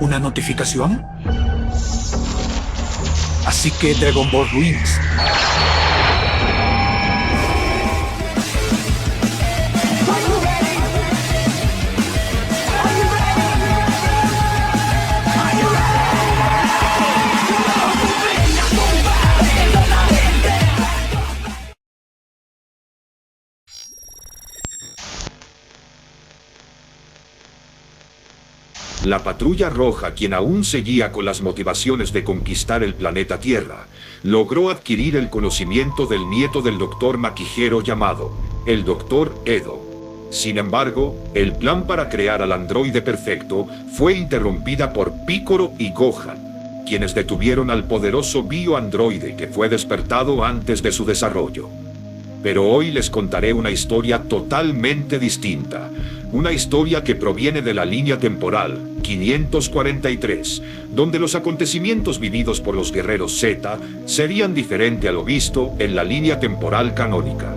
¿Una notificación? Así que Dragon Ball Ruins. La Patrulla Roja, quien aún seguía con las motivaciones de conquistar el planeta Tierra, logró adquirir el conocimiento del nieto del Dr. Maquijero llamado el Dr. Edo. Sin embargo, el plan para crear al androide perfecto fue interrumpida por Piccolo y Gohan, quienes detuvieron al poderoso bioandroide que fue despertado antes de su desarrollo. Pero hoy les contaré una historia totalmente distinta. Una historia que proviene de la línea temporal 543, donde los acontecimientos vividos por los guerreros Z serían diferentes a lo visto en la línea temporal canónica.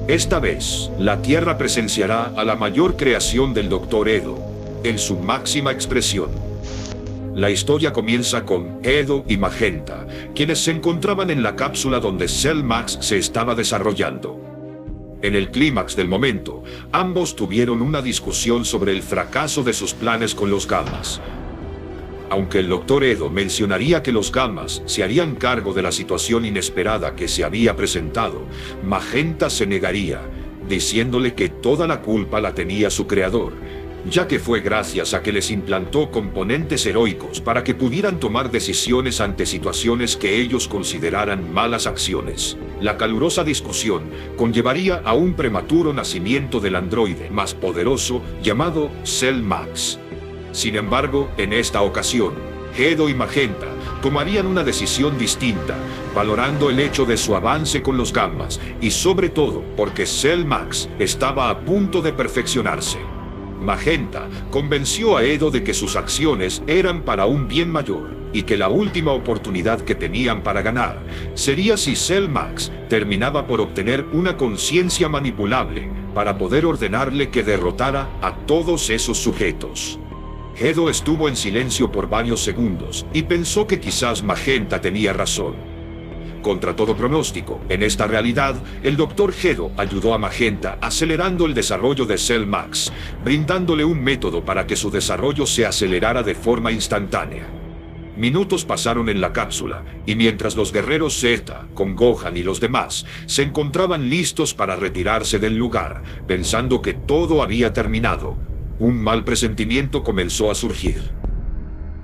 Esta vez, la Tierra presenciará a la mayor creación del Dr. Edo, en su máxima expresión. La historia comienza con Edo y Magenta, quienes se encontraban en la cápsula donde Cell Max se estaba desarrollando. En el clímax del momento, ambos tuvieron una discusión sobre el fracaso de sus planes con los Gammas. Aunque el Dr. Edo mencionaría que los Gammas se harían cargo de la situación inesperada que se había presentado, Magenta se negaría, diciéndole que toda la culpa la tenía su creador, ya que fue gracias a que les implantó componentes heroicos para que pudieran tomar decisiones ante situaciones que ellos consideraran malas acciones. La calurosa discusión conllevaría a un prematuro nacimiento del androide más poderoso llamado Cell Max. Sin embargo, en esta ocasión, Edo y Magenta tomarían una decisión distinta, valorando el hecho de su avance con los Gammas y sobre todo porque Cell Max estaba a punto de perfeccionarse. Magenta convenció a Edo de que sus acciones eran para un bien mayor y que la última oportunidad que tenían para ganar sería si Cell Max terminaba por obtener una conciencia manipulable para poder ordenarle que derrotara a todos esos sujetos. Edo estuvo en silencio por varios segundos y pensó que quizás Magenta tenía razón. Contra todo pronóstico, en esta realidad, el Dr. Edo ayudó a Magenta acelerando el desarrollo de Cell Max, brindándole un método para que su desarrollo se acelerara de forma instantánea. Minutos pasaron en la cápsula, y mientras los guerreros Z, con Gohan y los demás, se encontraban listos para retirarse del lugar, pensando que todo había terminado, un mal presentimiento comenzó a surgir.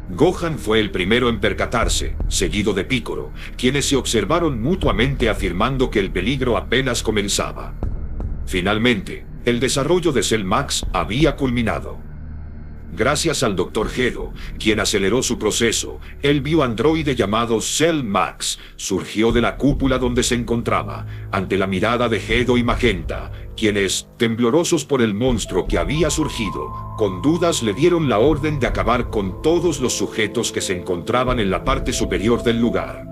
Gohan fue el primero en percatarse, seguido de Piccolo, quienes se observaron mutuamente afirmando que el peligro apenas comenzaba. Finalmente, el desarrollo de Cell Max había culminado. Gracias al Dr. Edo, quien aceleró su proceso, el bioandroide llamado Cell Max surgió de la cúpula donde se encontraba, ante la mirada de Edo y Magenta, quienes, temblorosos por el monstruo que había surgido, con dudas le dieron la orden de acabar con todos los sujetos que se encontraban en la parte superior del lugar.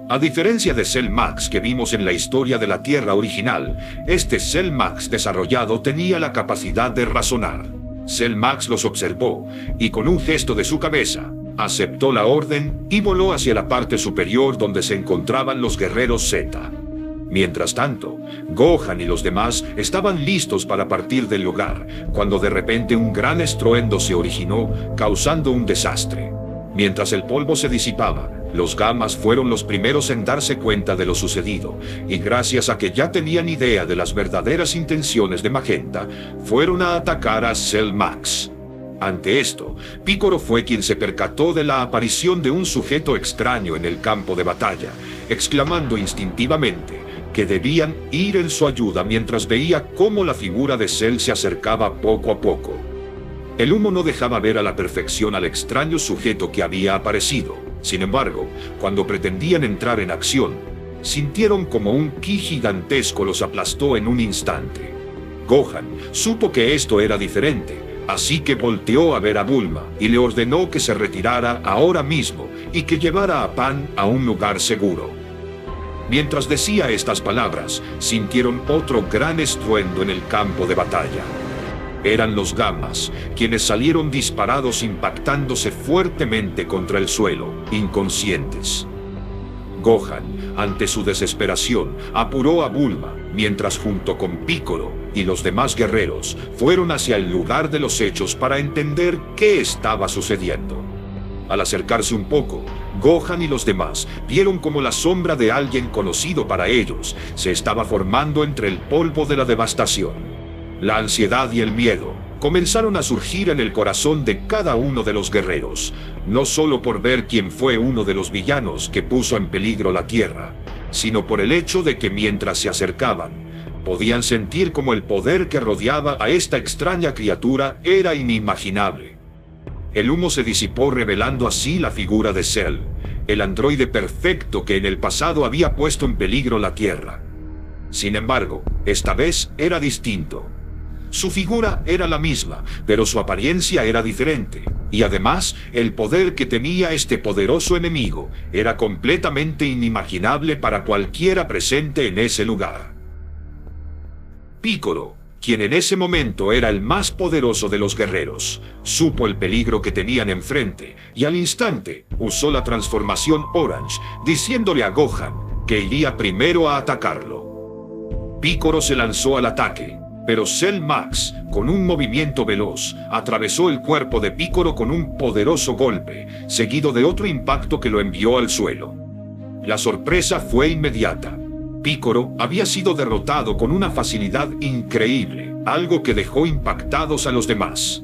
A diferencia de Cell Max que vimos en la historia de la Tierra original, este Cell Max desarrollado tenía la capacidad de razonar. Cell Max los observó, y con un gesto de su cabeza, aceptó la orden y voló hacia la parte superior donde se encontraban los guerreros Z. Mientras tanto, Gohan y los demás estaban listos para partir del lugar, cuando de repente un gran estruendo se originó, causando un desastre. Mientras el polvo se disipaba, los Gammas fueron los primeros en darse cuenta de lo sucedido, y gracias a que ya tenían idea de las verdaderas intenciones de Magenta, fueron a atacar a Cell Max. Ante esto, Piccolo fue quien se percató de la aparición de un sujeto extraño en el campo de batalla, exclamando instintivamente que debían ir en su ayuda mientras veía cómo la figura de Cell se acercaba poco a poco. El humo no dejaba ver a la perfección al extraño sujeto que había aparecido. Sin embargo, cuando pretendían entrar en acción, sintieron como un ki gigantesco los aplastó en un instante. Gohan supo que esto era diferente, así que volteó a ver a Bulma y le ordenó que se retirara ahora mismo y que llevara a Pan a un lugar seguro. Mientras decía estas palabras, sintieron otro gran estruendo en el campo de batalla. Eran los Gammas, quienes salieron disparados impactándose fuertemente contra el suelo, inconscientes. Gohan, ante su desesperación, apuró a Bulma, mientras junto con Piccolo y los demás guerreros fueron hacia el lugar de los hechos para entender qué estaba sucediendo. Al acercarse un poco, Gohan y los demás vieron como la sombra de alguien conocido para ellos se estaba formando entre el polvo de la devastación. La ansiedad y el miedo comenzaron a surgir en el corazón de cada uno de los guerreros, no solo por ver quién fue uno de los villanos que puso en peligro la Tierra, sino por el hecho de que mientras se acercaban, podían sentir como el poder que rodeaba a esta extraña criatura era inimaginable. El humo se disipó revelando así la figura de Cell, el androide perfecto que en el pasado había puesto en peligro la Tierra. Sin embargo, esta vez era distinto. Su figura era la misma, pero su apariencia era diferente, y además, el poder que tenía este poderoso enemigo era completamente inimaginable para cualquiera presente en ese lugar. Piccolo, quien en ese momento era el más poderoso de los guerreros, supo el peligro que tenían enfrente, y al instante usó la transformación Orange, diciéndole a Gohan que iría primero a atacarlo. Piccolo se lanzó al ataque, pero Cell Max, con un movimiento veloz, atravesó el cuerpo de Piccolo con un poderoso golpe, seguido de otro impacto que lo envió al suelo. La sorpresa fue inmediata. Piccolo había sido derrotado con una facilidad increíble, algo que dejó impactados a los demás.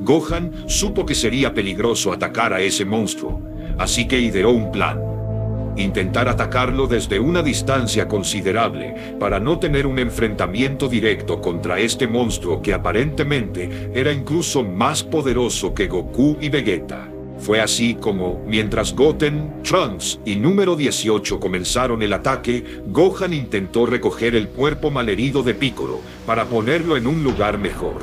Gohan supo que sería peligroso atacar a ese monstruo, así que ideó un plan. Intentar atacarlo desde una distancia considerable para no tener un enfrentamiento directo contra este monstruo que aparentemente era incluso más poderoso que Goku y Vegeta. Fue así como, mientras Goten, Trunks y número 18 comenzaron el ataque, Gohan intentó recoger el cuerpo malherido de Piccolo para ponerlo en un lugar mejor.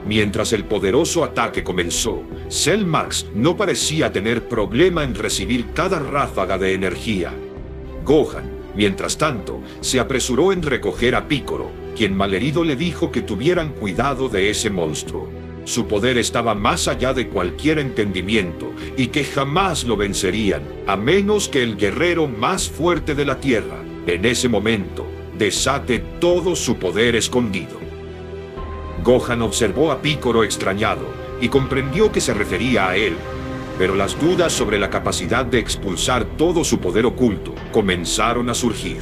Mientras el poderoso ataque comenzó, Cell Max no parecía tener problema en recibir cada ráfaga de energía. Gohan, mientras tanto, se apresuró en recoger a Piccolo, quien malherido le dijo que tuvieran cuidado de ese monstruo. Su poder estaba más allá de cualquier entendimiento y que jamás lo vencerían, a menos que el guerrero más fuerte de la Tierra, en ese momento, desate todo su poder escondido. Gohan observó a Piccolo extrañado y comprendió que se refería a él, pero las dudas sobre la capacidad de expulsar todo su poder oculto comenzaron a surgir.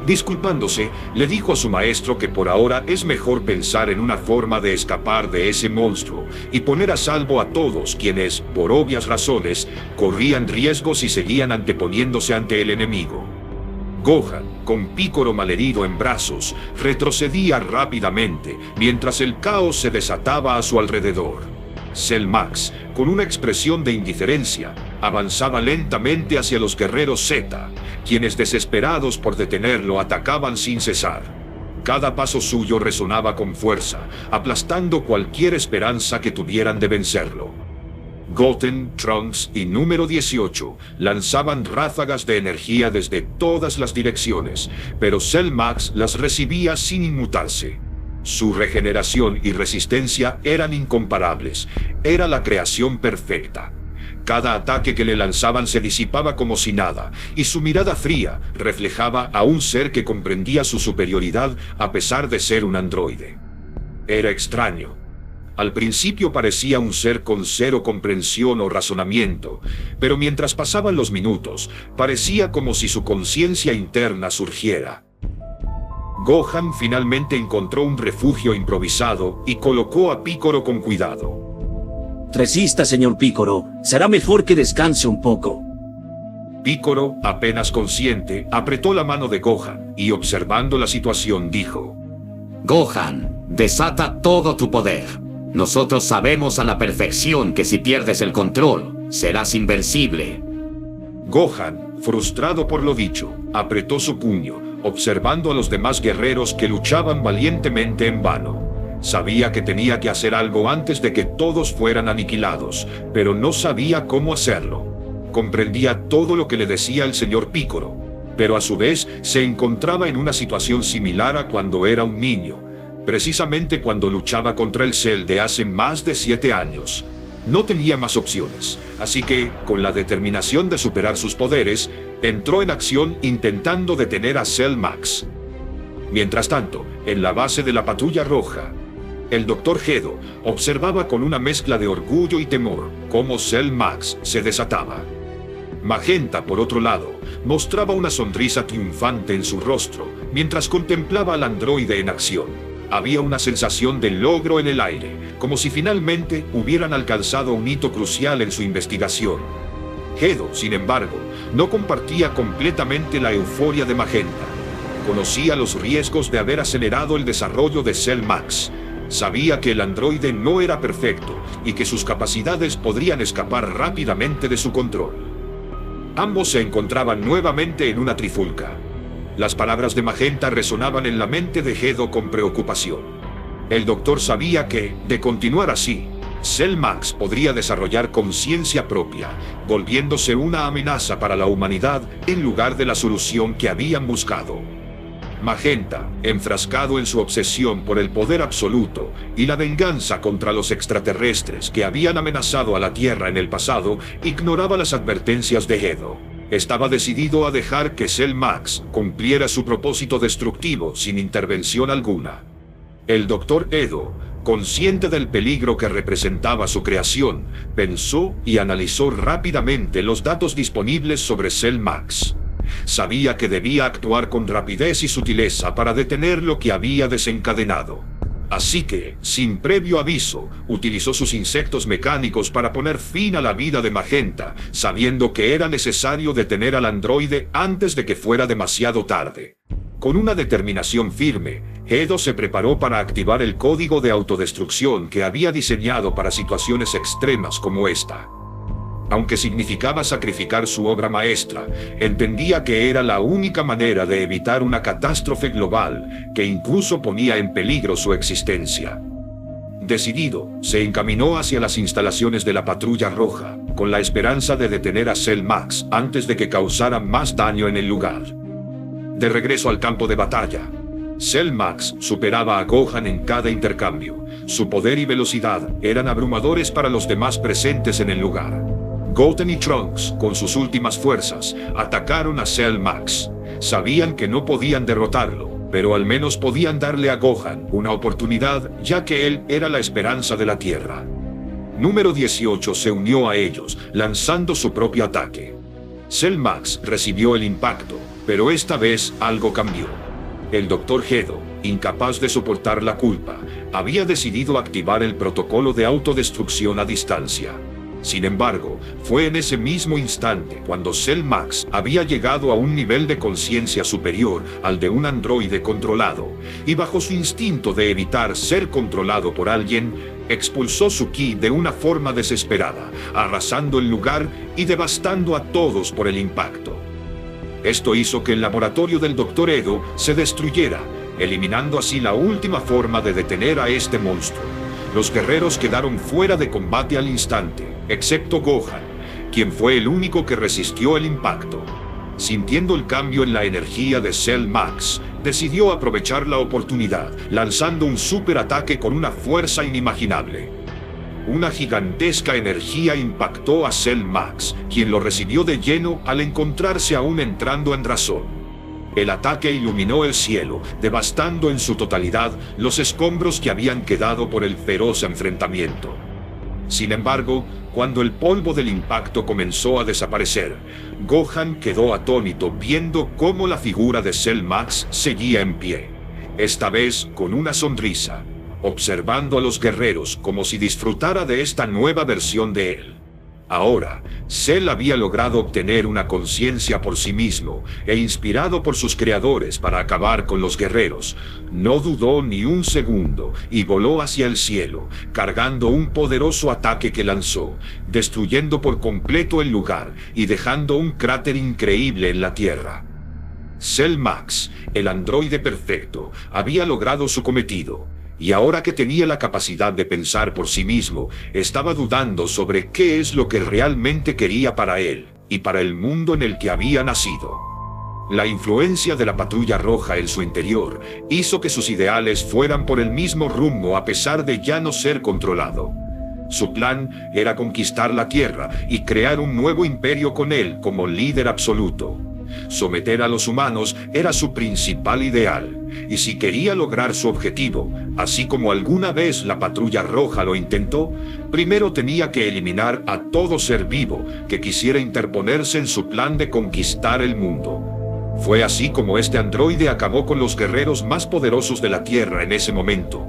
Disculpándose, le dijo a su maestro que por ahora es mejor pensar en una forma de escapar de ese monstruo y poner a salvo a todos quienes, por obvias razones, corrían riesgos y seguían anteponiéndose ante el enemigo. Gohan, con Piccolo malherido en brazos, retrocedía rápidamente mientras el caos se desataba a su alrededor. Cell Max, con una expresión de indiferencia, avanzaba lentamente hacia los guerreros Z, quienes desesperados por detenerlo atacaban sin cesar. Cada paso suyo resonaba con fuerza, aplastando cualquier esperanza que tuvieran de vencerlo. Goten, Trunks y número 18 lanzaban ráfagas de energía desde todas las direcciones, pero Cell Max las recibía sin inmutarse. Su regeneración y resistencia eran incomparables. Era la creación perfecta. Cada ataque que le lanzaban se disipaba como si nada, y su mirada fría reflejaba a un ser que comprendía su superioridad a pesar de ser un androide. Era extraño. Al principio parecía un ser con cero comprensión o razonamiento, pero mientras pasaban los minutos, parecía como si su conciencia interna surgiera. Gohan finalmente encontró un refugio improvisado y colocó a Piccolo con cuidado. Resista, señor Piccolo. Será mejor que descanse un poco. Piccolo, apenas consciente, apretó la mano de Gohan y observando la situación dijo: Gohan, desata todo tu poder. Nosotros sabemos a la perfección que si pierdes el control, serás invencible. Gohan, frustrado por lo dicho, apretó su puño, observando a los demás guerreros que luchaban valientemente en vano. Sabía que tenía que hacer algo antes de que todos fueran aniquilados, pero no sabía cómo hacerlo. Comprendía todo lo que le decía el señor Piccolo, pero a su vez se encontraba en una situación similar a cuando era un niño. precisamente cuando luchaba contra el Cell de hace más de 7 años. No tenía más opciones, así que, con la determinación de superar sus poderes, entró en acción intentando detener a Cell Max. Mientras tanto, en la base de la Patrulla Roja, el Dr. Gedo observaba con una mezcla de orgullo y temor cómo Cell Max se desataba. Magenta, por otro lado, mostraba una sonrisa triunfante en su rostro mientras contemplaba al androide en acción. Había una sensación de logro en el aire, como si finalmente hubieran alcanzado un hito crucial en su investigación. Gedo, sin embargo, no compartía completamente la euforia de Magenta. Conocía los riesgos de haber acelerado el desarrollo de Cell Max. Sabía que el androide no era perfecto y que sus capacidades podrían escapar rápidamente de su control. Ambos se encontraban nuevamente en una trifulca. Las palabras de Magenta resonaban en la mente de Gedo con preocupación. El doctor sabía que, de continuar así, Cell Max podría desarrollar conciencia propia, volviéndose una amenaza para la humanidad en lugar de la solución que habían buscado. Magenta, enfrascado en su obsesión por el poder absoluto y la venganza contra los extraterrestres que habían amenazado a la Tierra en el pasado, ignoraba las advertencias de Gedo. Estaba decidido a dejar que Cell Max cumpliera su propósito destructivo sin intervención alguna. El Dr. Edo, consciente del peligro que representaba su creación, pensó y analizó rápidamente los datos disponibles sobre Cell Max. Sabía que debía actuar con rapidez y sutileza para detener lo que había desencadenado. Así que, sin previo aviso, utilizó sus insectos mecánicos para poner fin a la vida de Magenta, sabiendo que era necesario detener al androide antes de que fuera demasiado tarde. Con una determinación firme, Gedo se preparó para activar el código de autodestrucción que había diseñado para situaciones extremas como esta. Aunque significaba sacrificar su obra maestra, entendía que era la única manera de evitar una catástrofe global que incluso ponía en peligro su existencia. Decidido, se encaminó hacia las instalaciones de la Patrulla Roja, con la esperanza de detener a Cell Max antes de que causara más daño en el lugar. De regreso al campo de batalla, Cell Max superaba a Gohan en cada intercambio. Su poder y velocidad eran abrumadores para los demás presentes en el lugar. Goten y Trunks, con sus últimas fuerzas, atacaron a Cell Max. Sabían que no podían derrotarlo, pero al menos podían darle a Gohan una oportunidad, ya que él era la esperanza de la Tierra. Número 18 se unió a ellos, lanzando su propio ataque. Cell Max recibió el impacto, pero esta vez algo cambió. El Dr. Gedo, incapaz de soportar la culpa, había decidido activar el protocolo de autodestrucción a distancia. Sin embargo, fue en ese mismo instante cuando Cell Max había llegado a un nivel de conciencia superior al de un androide controlado, y bajo su instinto de evitar ser controlado por alguien, expulsó su ki de una forma desesperada, arrasando el lugar y devastando a todos por el impacto. Esto hizo que el laboratorio del Dr. Edo se destruyera, eliminando así la última forma de detener a este monstruo. Los guerreros quedaron fuera de combate al instante, excepto Gohan, quien fue el único que resistió el impacto. Sintiendo el cambio en la energía de Cell Max, decidió aprovechar la oportunidad, lanzando un superataque con una fuerza inimaginable. Una gigantesca energía impactó a Cell Max, quien lo recibió de lleno al encontrarse aún entrando en razón. El ataque iluminó el cielo, devastando en su totalidad los escombros que habían quedado por el feroz enfrentamiento. Sin embargo, cuando el polvo del impacto comenzó a desaparecer, Gohan quedó atónito viendo cómo la figura de Cell Max seguía en pie, esta vez con una sonrisa, observando a los guerreros como si disfrutara de esta nueva versión de él. Ahora, Cell había logrado obtener una conciencia por sí mismo e inspirado por sus creadores para acabar con los guerreros, no dudó ni un segundo y voló hacia el cielo, cargando un poderoso ataque que lanzó, destruyendo por completo el lugar y dejando un cráter increíble en la tierra. Cell Max, el androide perfecto, había logrado su cometido. Y ahora que tenía la capacidad de pensar por sí mismo, estaba dudando sobre qué es lo que realmente quería para él, y para el mundo en el que había nacido. La influencia de la Patrulla Roja en su interior hizo que sus ideales fueran por el mismo rumbo a pesar de ya no ser controlado. Su plan era conquistar la Tierra y crear un nuevo imperio con él como líder absoluto. Someter a los humanos era su principal ideal, y si quería lograr su objetivo, así como alguna vez la Patrulla Roja lo intentó, primero tenía que eliminar a todo ser vivo que quisiera interponerse en su plan de conquistar el mundo. Fue así como este androide acabó con los guerreros más poderosos de la Tierra en ese momento,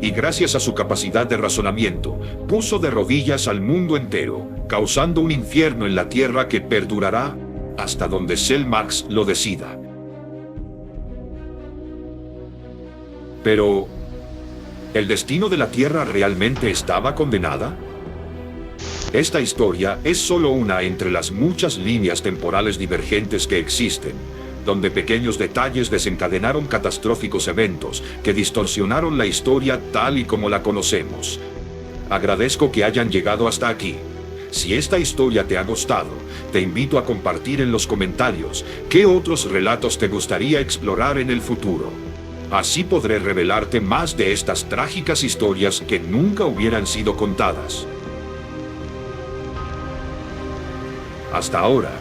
y gracias a su capacidad de razonamiento, puso de rodillas al mundo entero, causando un infierno en la Tierra que perdurará hasta donde Cellmax lo decida. Pero, ¿el destino de la Tierra realmente estaba condenada? Esta historia es solo una entre las muchas líneas temporales divergentes que existen, donde pequeños detalles desencadenaron catastróficos eventos que distorsionaron la historia tal y como la conocemos. Agradezco que hayan llegado hasta aquí. Si esta historia te ha gustado, te invito a compartir en los comentarios qué otros relatos te gustaría explorar en el futuro. Así podré revelarte más de estas trágicas historias que nunca hubieran sido contadas. Hasta ahora,